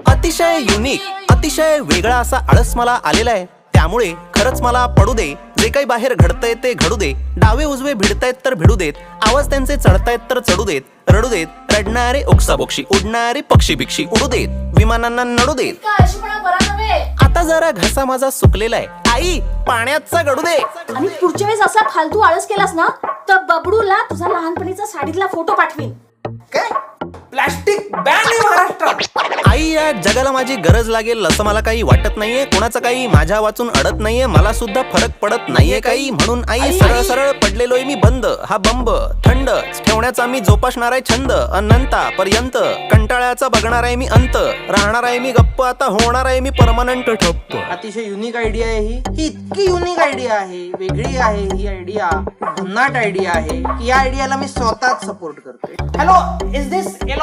अतिशय युनिक, अतिशय वेगळा असा आळस मला आलेला आहे. त्यामुळे खरंच मला पडू दे, जे काही बाहेर घडतंय ते घडू दे. डावे उजवे भिडतायत तर भिडू देत, आवाज त्यांचे चढतायत तर चढू देत. रडू देत रडणारे ओक्साबोक्षी, उडणारे पक्षी बिक्षी उडू देत, विमानांना नडू देत. आता जरा घसा माझा सुकलेला आहे, आई पाण्याचा गडू दे. आणि पुढच्या वेळेस असा फालतू आळस केलास ना तर बबडूला तुझा लहानपणीचा साडीतला फोटो पाठवीन. काय प्लास्टिक बॅन आहे महाराष्ट्रात. आई या जगाला माझी गरज लागेल असं मला काही वाटत नाहीये. कोणाचं काही माझ्या वाचून अडत नाहीये, मला सुद्धा फरक पडत नाहीये काही. म्हणून आई सरळ सरळ पडलेलोय मी बंद. हा बंब थंड ठेवण्याचा मी जोपासणार आहे छंद. अनंतापर्यंत कंटाळ्याचा बघणार आहे मी अंत. राहणार आहे मी गप्प, आता होणार आहे मी परमनंट ठप्प. अतिशय युनिक आयडिया आहे ही इतकी युनिक आयडिया आहे, वेगळी आहे ही आयडिया, भन्नाट आयडिया आहे की या आयडियाला मी स्वतःच सपोर्ट करते. Hello, is this Elon?